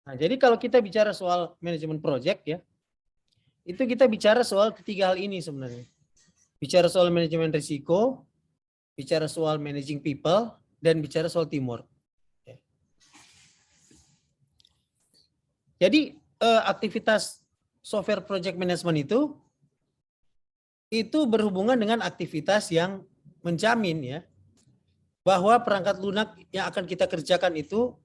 Nah, jadi kalau kita bicara soal manajemen project ya, itu kita bicara soal ketiga hal ini sebenarnya. Bicara soal manajemen risiko, bicara soal managing people, dan bicara soal teamwork. Jadi aktivitas software project management itu berhubungan dengan aktivitas yang menjamin ya bahwa perangkat lunak yang akan kita kerjakan itu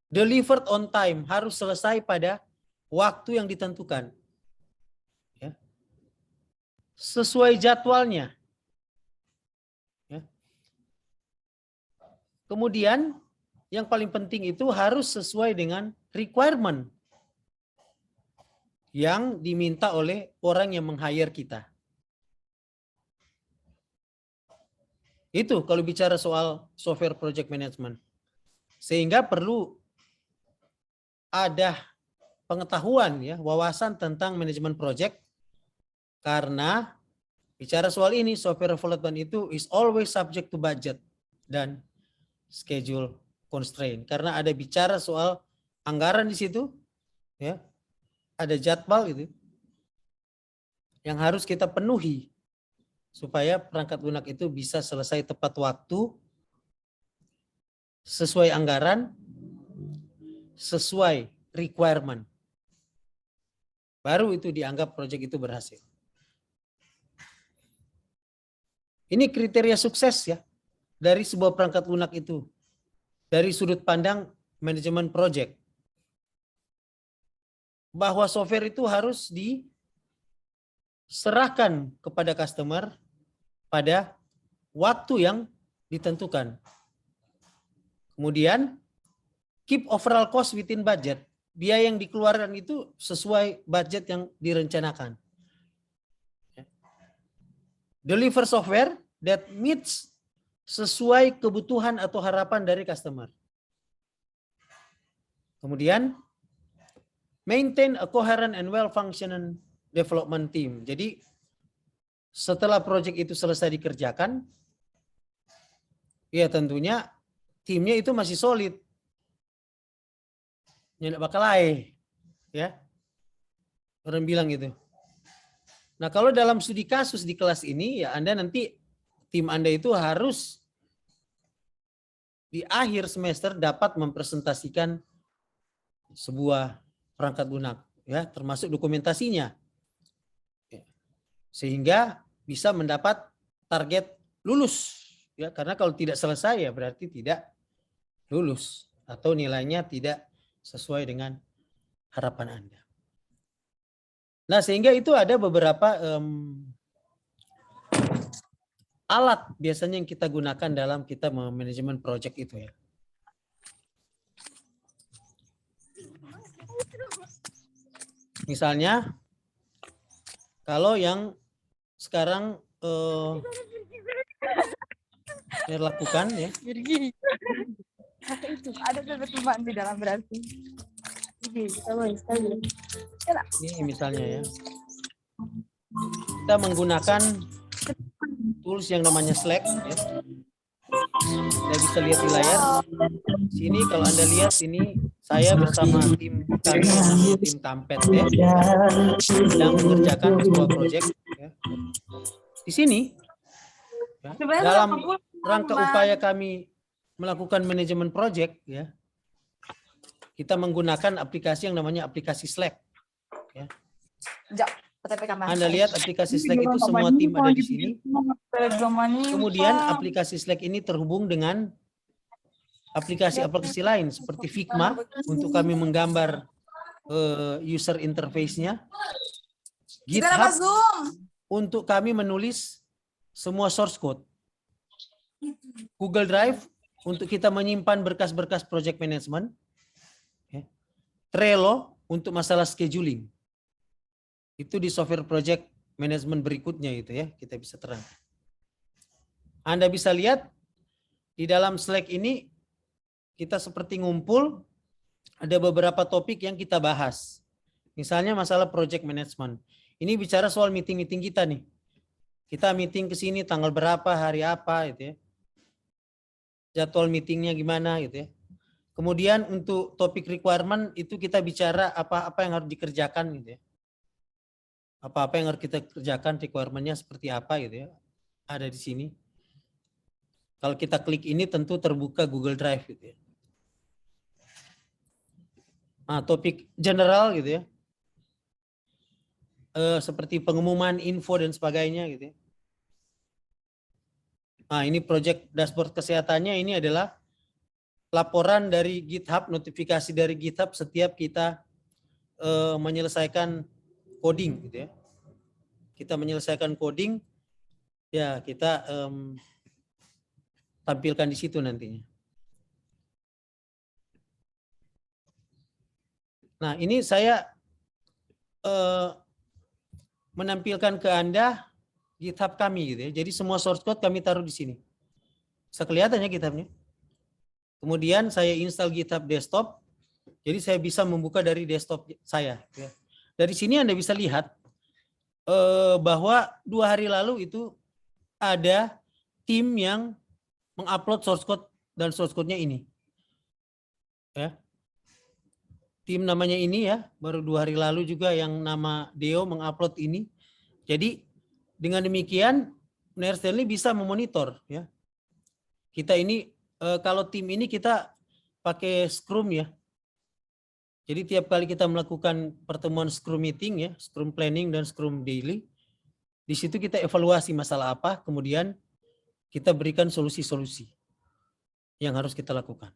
delivered on time, harus selesai pada waktu yang ditentukan. Ya. Sesuai jadwalnya. Ya. Kemudian yang paling penting itu harus sesuai dengan requirement yang diminta oleh orang yang meng-hire kita. Itu kalau bicara soal software project management. Sehingga perlu ada pengetahuan ya, wawasan tentang manajemen project, karena bicara soal ini software development itu is always subject to budget dan schedule constraint, karena ada bicara soal anggaran di situ ya, ada jadwal itu yang harus kita penuhi supaya perangkat lunak itu bisa selesai tepat waktu, sesuai anggaran, sesuai requirement. Baru itu dianggap proyek itu berhasil. Ini kriteria sukses ya dari sebuah perangkat lunak itu. Dari sudut pandang manajemen proyek. Bahwa software itu harus diserahkan kepada customer pada waktu yang ditentukan. Kemudian keep overall cost within budget. Biaya yang dikeluarkan itu sesuai budget yang direncanakan. Deliver software that meets sesuai kebutuhan atau harapan dari customer. Kemudian maintain a coherent and well-functioning development team. Jadi setelah proyek itu selesai dikerjakan, ya tentunya timnya itu masih solid. Tidak bakal ya. Orang bilang gitu. Nah, kalau dalam studi kasus di kelas ini, ya Anda nanti, tim Anda itu harus di akhir semester dapat mempresentasikan sebuah perangkat lunak, ya, termasuk dokumentasinya. Sehingga bisa mendapat target lulus. Ya, karena kalau tidak selesai ya berarti tidak lulus. Atau nilainya tidak sesuai dengan harapan Anda. Nah, sehingga itu ada beberapa alat biasanya yang kita gunakan dalam kita manajemen project itu ya. Misalnya, kalau yang sekarang dilakukan ya. Ada teman di dalam berarti. Ini misalnya ya. Kita menggunakan tools yang namanya Slack ya. Anda bisa lihat di layar. Sini kalau Anda lihat ini saya bersama tim kami, tim Kampet ya, sedang mengerjakan sebuah proyek ya. Di sini ya, dalam rangka upaya kami melakukan manajemen proyek ya, kita menggunakan aplikasi yang namanya aplikasi Slack ya. Anda lihat aplikasi Slack itu semua tim ada di sini. Kemudian aplikasi Slack ini terhubung dengan aplikasi-aplikasi lain seperti Figma untuk kami menggambar user interface-nya. GitHub untuk kami menulis semua source code. Google Drive untuk kita menyimpan berkas-berkas project management. Trello untuk masalah scheduling. Itu di software project management berikutnya itu ya, kita bisa terang. Anda bisa lihat di dalam Slack ini kita seperti ngumpul, ada beberapa topik yang kita bahas. Misalnya masalah project management. Ini bicara soal meeting-meeting kita nih. Kita meeting ke sini tanggal berapa, hari apa gitu ya. Jadwal meetingnya gimana gitu ya. Kemudian untuk topik requirement itu kita bicara apa-apa yang harus dikerjakan gitu ya. Apa-apa yang harus kita kerjakan, requirement-nya seperti apa gitu ya. Ada di sini. Kalau kita klik ini tentu terbuka Google Drive gitu ya. Nah, topik general gitu ya. Seperti pengumuman info dan sebagainya gitu ya. Nah, ini project dashboard kesehatannya ini adalah laporan dari GitHub, notifikasi dari GitHub setiap kita menyelesaikan coding gitu ya. Kita menyelesaikan coding, ya kita tampilkan di situ nantinya. Nah, ini saya menampilkan ke Anda GitHub kami gitu ya. Jadi semua source code kami taruh di sini. Bisa kelihatan ya GitHub-nya. Kemudian saya install GitHub desktop. Jadi saya bisa membuka dari desktop saya. Ya. Dari sini Anda bisa lihat bahwa 2 hari lalu itu ada tim yang mengupload source code dan source code-nya ini. Ya. Tim namanya ini ya, baru 2 hari lalu juga yang nama Deo mengupload ini. Jadi dengan demikian Nair Stanley bisa memonitor ya. Kita ini kalau tim ini kita pakai Scrum ya. Jadi tiap kali kita melakukan pertemuan Scrum meeting ya, Scrum planning dan Scrum daily, di situ kita evaluasi masalah apa, kemudian kita berikan solusi-solusi yang harus kita lakukan.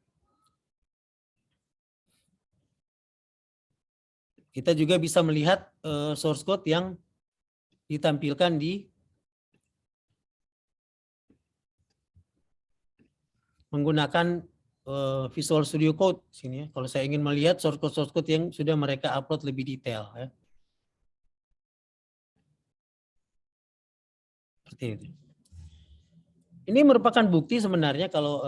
Kita juga bisa melihat source code yang ditampilkan di menggunakan Visual Studio Code sini ya. Kalau saya ingin melihat source code yang sudah mereka upload lebih detail ya. Seperti itu. Ini merupakan bukti sebenarnya kalau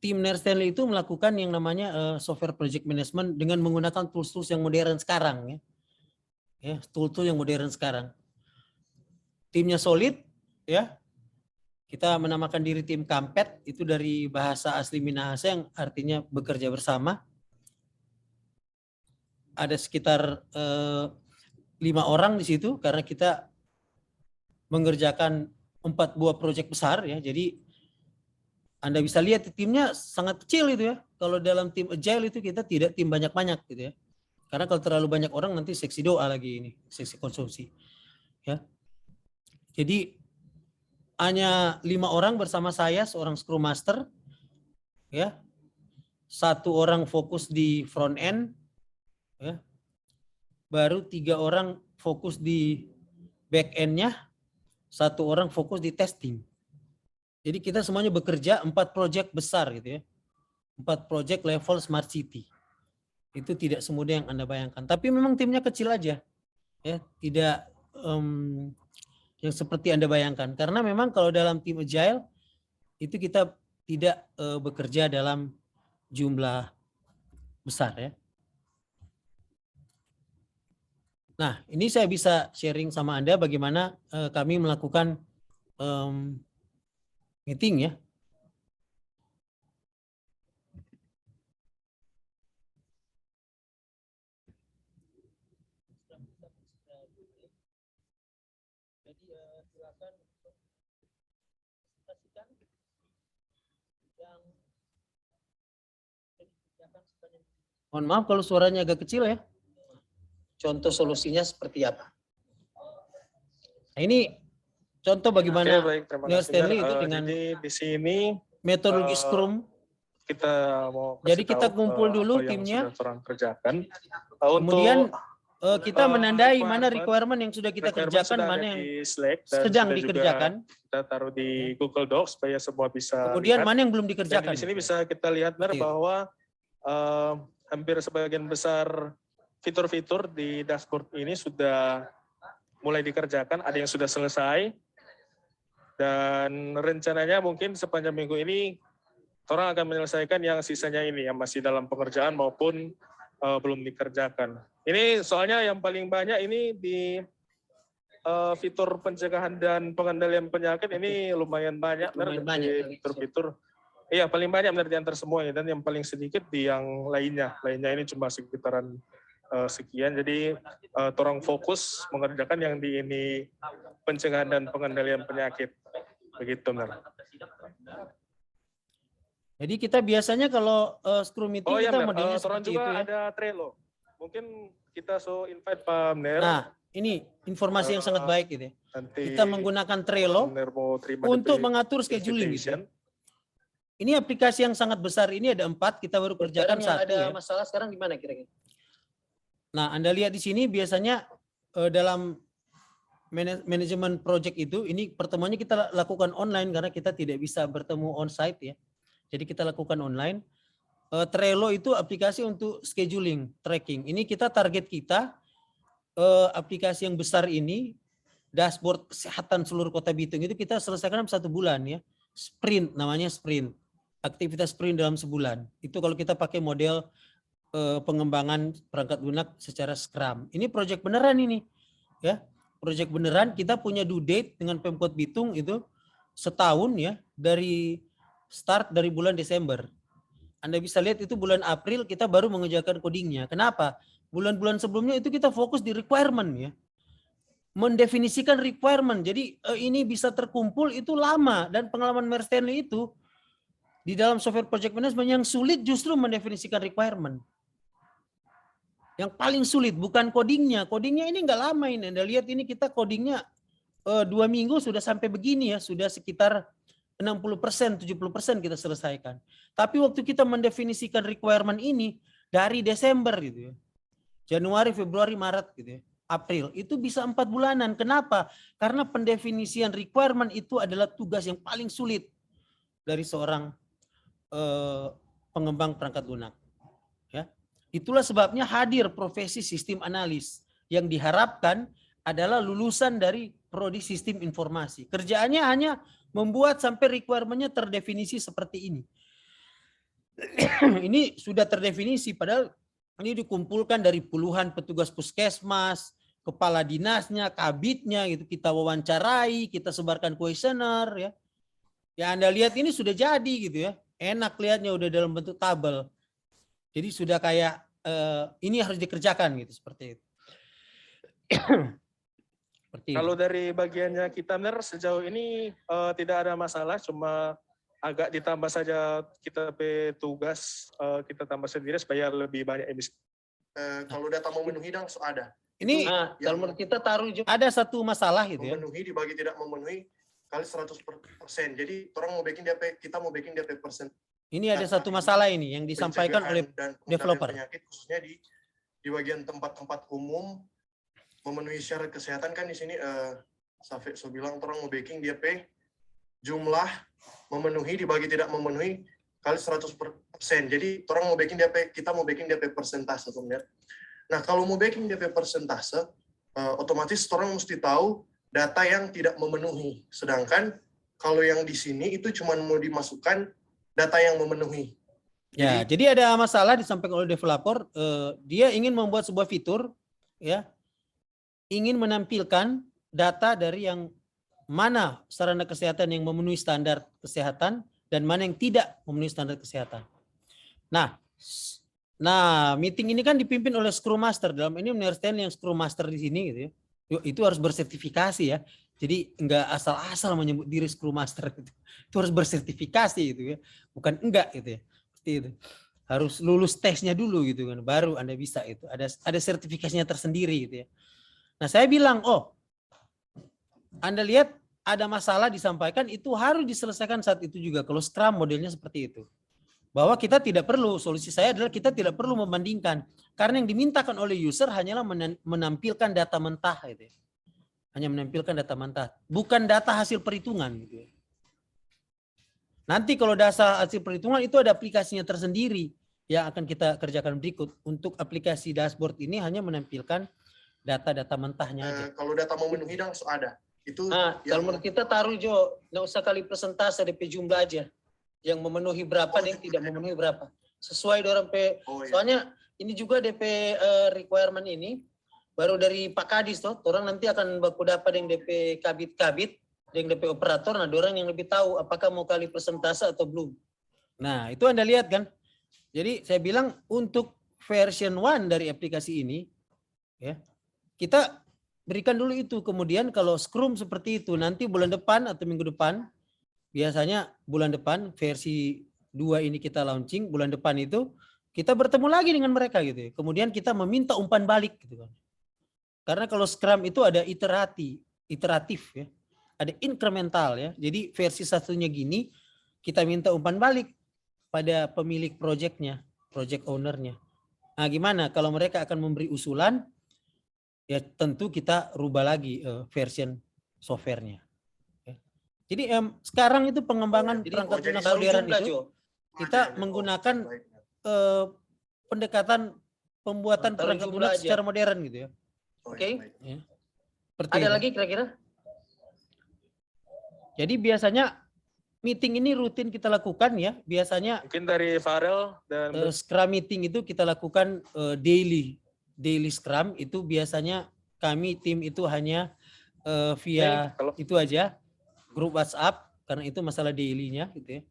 tim Nair Stanley itu melakukan yang namanya software project management dengan menggunakan tools-tools yang modern sekarang ya. Ya, tool-tool yang modern sekarang. Timnya solid ya. Kita menamakan diri tim Kampet, itu dari bahasa asli Minahasa yang artinya bekerja bersama. Ada sekitar 5 orang di situ karena kita mengerjakan 4 buah proyek besar ya. Jadi Anda bisa lihat timnya sangat kecil itu ya. Kalau dalam tim agile itu kita tidak tim banyak-banyak gitu ya. Karena kalau terlalu banyak orang nanti seksi doa lagi ini, seksi konsumsi. Ya. Jadi hanya 5 orang bersama saya, seorang Scrum Master, ya, 1 orang fokus di front end, ya, baru 3 orang fokus di back end-nya, 1 orang fokus di testing. Jadi kita semuanya bekerja 4 proyek besar gitu ya, 4 proyek level smart city. Itu tidak semudah yang Anda bayangkan. Tapi memang timnya kecil aja, ya, tidak yang seperti Anda bayangkan. Karena memang kalau dalam tim agile itu kita tidak bekerja dalam jumlah besar ya. Nah, ini saya bisa sharing sama Anda bagaimana kami melakukan meeting ya. Jadi silakan presentasikan yang mohon maaf kalau suaranya agak kecil ya. Contoh solusinya seperti apa? Nah, ini contoh bagaimana Nair Stanley itu dengan di sini metodologi Scrum. Kita mau jadi kita kumpul dulu timnya. Kerjakan. Kemudian kita menandai mana requirement yang sudah kita kerjakan, mana yang sedang dikerjakan. Kita taruh di Google Docs supaya semua bisa. Kemudian lihat. mana yang belum dikerjakan. Dan di sini bisa kita lihat bahwa hampir sebagian besar fitur-fitur di dashboard ini sudah mulai dikerjakan, ada yang sudah selesai. Dan rencananya mungkin sepanjang minggu ini orang akan menyelesaikan yang sisanya ini yang masih dalam pengerjaan maupun belum dikerjakan. Ini soalnya yang paling banyak ini di fitur pencegahan dan pengendalian penyakit ini lumayan banyak. Lumayan banyak fitur-fitur. Iya, paling banyak benar di antara semuanya, dan yang paling sedikit di yang lainnya. Lainnya ini cuma sekitaran sekian. Jadi torang fokus mengerjakan yang di ini pencegahan dan pengendalian penyakit. Begitu benar. Jadi kita biasanya kalau scrum meeting Oh iya kita benar, modelnya torang seperti juga itu ya. ada Trello. Mungkin kita invite Pak Mner. Nah, ini informasi yang sangat baik gitu ya. Nanti Kita menggunakan Trello Mner mau terima untuk DP mengatur scheduling gitu ya. invitation. Ini aplikasi yang sangat besar, ini ada 4, kita baru kerjakan Sekarang yang 1 ada ya. masalah sekarang di mana kira-kira? Nah, Anda lihat di sini biasanya dalam manajemen project itu, ini pertemuannya kita lakukan online karena kita tidak bisa bertemu on-site ya. Jadi kita lakukan online. Trello itu aplikasi untuk scheduling, tracking. Ini kita target kita, aplikasi yang besar ini, dashboard kesehatan seluruh Kota Bitung itu kita selesaikan dalam 1 bulan ya. Sprint, namanya sprint. Aktivitas sprint dalam sebulan. Itu kalau kita pakai model pengembangan perangkat lunak secara Scrum. Ini proyek beneran ini. Ya, proyek beneran. Kita punya due date dengan Pemkot Bitung itu setahun ya, dari start dari bulan Desember. Anda bisa lihat itu bulan April kita baru mengerjakan codingnya. Kenapa? Bulan-bulan sebelumnya itu kita fokus di requirement ya. Mendefinisikan requirement. Jadi ini bisa terkumpul itu lama, dan pengalaman Mer Stanley itu di dalam software project management yang sulit justru mendefinisikan requirement. Yang paling sulit bukan codingnya. Codingnya ini nggak lama ini. Anda lihat ini kita codingnya 2 minggu sudah sampai begini ya, sudah sekitar 60%, 70% kita selesaikan. Tapi waktu kita mendefinisikan requirement ini dari Desember gitu ya. Januari, Februari, Maret gitu ya. April, itu bisa 4 bulanan. Kenapa? Karena pendefinisian requirement itu adalah tugas yang paling sulit dari seorang pengembang perangkat lunak. Ya. Itulah sebabnya hadir profesi sistem analis yang diharapkan adalah lulusan dari prodi sistem informasi. Kerjaannya hanya membuat sampai requirement-nya terdefinisi seperti ini. Ini sudah terdefinisi, padahal ini dikumpulkan dari puluhan petugas puskesmas, kepala dinasnya, kabitnya, gitu. Kita wawancarai, kita sebarkan kuesioner, ya. Ya Anda lihat ini sudah jadi gitu ya. Enak lihatnya udah dalam bentuk tabel. Jadi sudah kayak ini harus dikerjakan gitu seperti itu. Seperti Kalau itu. dari bagiannya kita Mner sejauh ini tidak ada masalah, cuma agak ditambah saja kita tugas, kita tambah sendiri supaya lebih banyak emisi. Kalau data memenuhi dan ada. Ini Nah, yang kalau menurut kita taruh juga ada satu masalah gitu ya. memenuhi dibagi tidak memenuhi kali 100%. Jadi orang mau bikin DP, kita mau bikin DP persen. Ini ada satu masalah ini yang disampaikan oleh dan developer. penyakit, khususnya di bagian tempat-tempat umum memenuhi syarat kesehatan kan di sini Safik so bilang orang mau baking DP jumlah memenuhi dibagi tidak memenuhi kali 100%. Jadi orang mau baking DP, kita mau baking DP persentase teman. Nah, kalau mau baking DP persentase otomatis orang mesti tahu data yang tidak memenuhi. Sedangkan kalau yang di sini itu cuma mau dimasukkan data yang memenuhi. Ya, jadi ada masalah disampaikan oleh developer, dia ingin membuat sebuah fitur, ya, ingin menampilkan data dari yang mana sarana kesehatan yang memenuhi standar kesehatan dan mana yang tidak memenuhi standar kesehatan. Nah, meeting ini kan dipimpin oleh Scrum Master. Dalam ini Mer Stanley yang Scrum Master di sini, gitu ya. Itu harus bersertifikasi ya. Jadi enggak asal-asal menyebut diri Scrum Master gitu. Itu harus bersertifikasi gitu ya. Bukan enggak gitu ya. Seperti itu. Harus lulus tesnya dulu gitu kan, baru Anda bisa itu. Ada sertifikasinya tersendiri gitu ya. Nah, saya bilang, "Oh, Anda lihat ada masalah disampaikan itu harus diselesaikan saat itu juga kalau Scrum modelnya seperti itu." Bahwa kita tidak perlu, solusi saya adalah kita tidak perlu membandingkan. Karena yang dimintakan oleh user hanyalah menampilkan data mentah gitu ya. Hanya menampilkan data mentah, bukan data hasil perhitungan gitu ya. Nanti kalau data hasil perhitungan itu ada aplikasinya tersendiri yang akan kita kerjakan berikut. Untuk aplikasi dashboard ini hanya menampilkan data-data mentahnya aja. Kalau data memenuhi dan ada. Itu Nah, kalau menurut kita taruh Jo, nggak usah kali persentase DP jumlah aja. Yang memenuhi berapa dan yang tidak memenuhi berapa. Sesuai dengan iya. Soalnya ini juga DP requirement ini baru dari Pak Kadis toh. Orang nanti akan baku dapat yang DP kabit-kabit, yang DP operator. Nah, orang yang lebih tahu apakah mau kali persentase atau belum. Nah, itu Anda lihat kan. Jadi saya bilang untuk version 1 dari aplikasi ini, ya, kita berikan dulu itu. Kemudian kalau Scrum seperti itu, nanti bulan depan atau minggu depan, biasanya bulan depan versi 2 ini kita launching, bulan depan itu kita bertemu lagi dengan mereka gitu ya. Kemudian kita meminta umpan balik gitu kan. Karena kalau Scrum itu ada iteratif ya. Ada incremental ya. Jadi versi satunya gini, kita minta umpan balik pada pemilik projectnya, project ownernya. Nah, gimana kalau mereka akan memberi usulan? Ya tentu kita rubah lagi version softwarenya. Ya. Jadi sekarang itu pengembangan perangkat lunak Taruh modern jumlah, itu Jo. kita menggunakan pendekatan pembuatan Taruh perangkat jumlah lunak aja. secara modern gitu ya. Oke. Ya. Seperti Ada itu. lagi kira-kira? Jadi biasanya meeting ini rutin kita lakukan ya. Biasanya Mungkin dari Farel dan Scrum meeting itu kita lakukan daily Scrum. Itu biasanya kami tim itu hanya via kalau- itu aja grup WhatsApp karena itu masalah daily-nya gitu ya.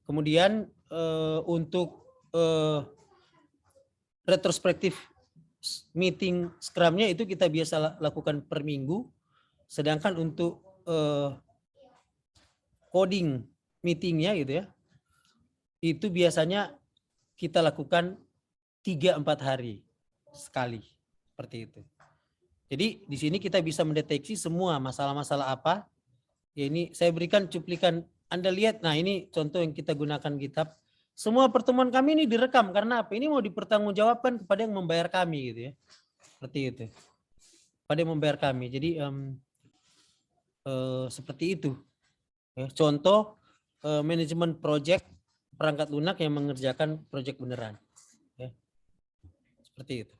Kemudian untuk retrospektif meeting Scrum-nya itu kita biasa lakukan per minggu. Sedangkan untuk coding meetingnya gitu ya, itu biasanya kita lakukan 3-4 hari sekali seperti itu. Jadi di sini kita bisa mendeteksi semua masalah-masalah apa. Ya ini saya berikan cuplikan, Anda lihat. Nah ini contoh yang kita gunakan GitHub. Semua pertemuan kami ini direkam karena apa? Ini mau dipertanggungjawabkan kepada yang membayar kami gitu ya. Seperti itu. Pada yang membayar kami. Jadi seperti itu. Ya, contoh manajemen project perangkat lunak yang mengerjakan project beneran. Ya. Seperti itu.